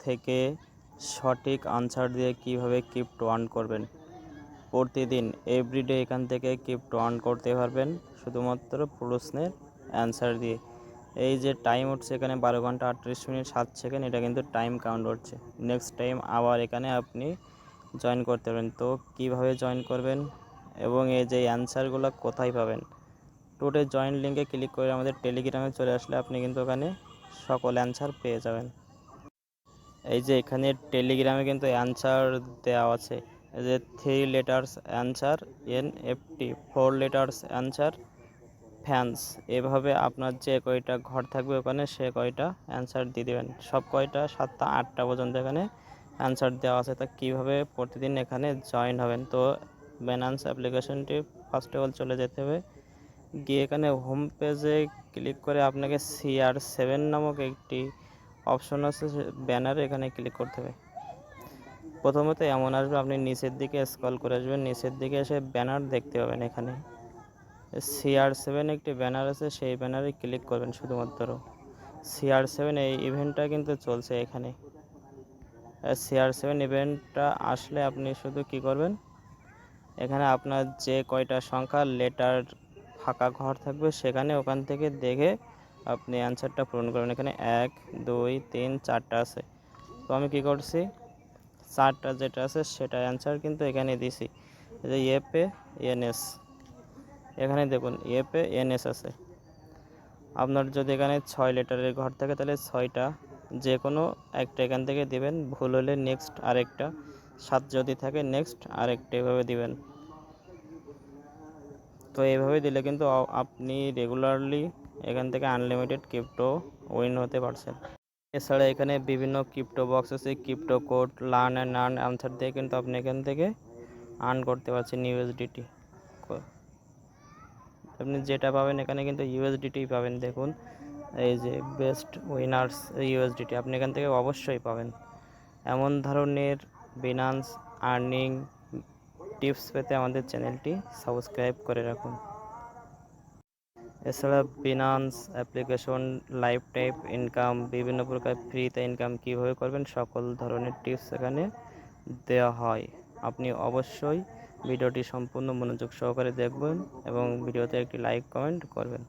থেকে সঠিক আনসার দিয়ে কিভাবে ক্রিপ্টো আর্ন করবেন। প্রতিদিন এভরিডে এখান থেকে ক্রিপ্টো আর্ন করতে পারবেন শুধুমাত্র প্রশ্নের অ্যান্সার দিয়ে। এই যে টাইম উঠছে এখানে 12 ঘন্টা 38 মিনিট 7 সেকেন্ড, এটা কিন্তু টাইম কাউন্ট হচ্ছে। নেক্সট টাইম আবার এখানে আপনি জয়েন করতে পারবেন। তো কিভাবে জয়েন করবেন এবং এই যে অ্যান্সারগুলো কোথায় পাবেন, টোটাল জয়েন লিঙ্কে ক্লিক করে আমাদের টেলিগ্রামে চলে আসলে আপনি কিন্তু ওখানে সকল অ্যান্সার পেয়ে যাবেন। এই যে এখানে টেলিগ্রামে কিন্তু অ্যান্সার দেওয়া আছে, এই যে 3 letters answer NFT, 4 letters answer fans. এভাবে আপনার যে কয়টা ঘর থাকবে ওখানে সে কয়টা অ্যান্সার দিয়ে দেবেন। সব কয়টা 7টা 8টা পর্যন্ত এখানে অ্যান্সার দেওয়া আছে। তা কীভাবে প্রতিদিন এখানে জয়েন হবেন, তো বাইন্যান্স অ্যাপ্লিকেশনটি ফার্স্ট অফ অল চলে যেতে হবে, গিয়ে এখানে হোম পেজে ক্লিক করে আপনাকে CR7 নামক একটি অপশন আছে ব্যানারে, এখানে ক্লিক করতে হবে। প্রথমত এমন আসবে, আপনি নিচের দিকে স্ক্রল করে আসবেন, নিচের দিকে এসে ব্যানার দেখতে পাবেন, এখানে CR7 একটি ব্যানার আছে, সেই ব্যানারে ক্লিক করবেন। শুধুমাত্র CR7 এই ইভেন্টটা কিন্তু চলছে এখানে। CR7 ইভেন্টটা আসলে আপনি শুধু কি করবেন, এখানে আপনার যে কয়টা সংখ্যা লেটার ফাঁকা ঘর থাকবে সেখানে ওখান থেকে দেখে আপনি অ্যান্সারটা পূরণ করবেন। এখানে 1 2 3 4টা আছে, তো আমি কি করছি 4টা যেটা আছে সেটা অ্যান্সার কিন্তু এখানে দিছি। এই যে APNS, এখানে দেখুন APNS আছে। আপনার যদি এখানে 6 লেটারের ঘর থাকে তাহলে 6টা যে কোনো একটা এখান থেকে দিবেন, ভুল হলে নেক্সট আরেকটা, 7 যদি থাকে নেক্সট আরেকটা, এভাবে দিবেন। তো এইভাবে দিলে কিন্তু আপনি রেগুলারলি এখান থেকে আনলিমিটেড ক্রিপ্টো উইন হতে পারছেন। এছাড়া এখানে বিভিন্ন ক্রিপ্টো বক্স আছে, crypto code, learn and earn answer দিয়ে কিন্তু আপনি এখান থেকে আর্ন করতে পারছেন USDT। আপনি যেটা পাবেন এখানে কিন্তু USDT পাবেন। দেখুন এই যে বেস্ট উইনার্স USDT আপনি এখান থেকে অবশ্যই পাবেন। এমন ধরনের বিনান্স আর্নিং টিপস পেতে আমাদের চ্যানেলটি সাবস্ক্রাইব করে রাখুন। এছাড়া Binance application, life type income, বিভিন্ন প্রকার ফ্রিতে ইনকাম কীভাবে করবেন সকল ধরনের টিপস এখানে দেওয়া হয়। আপনি অবশ্যই ভিডিওটি সম্পূর্ণ মনোযোগ সহকারে দেখবেন এবং ভিডিওতে একটি লাইক কমেন্ট করবেন।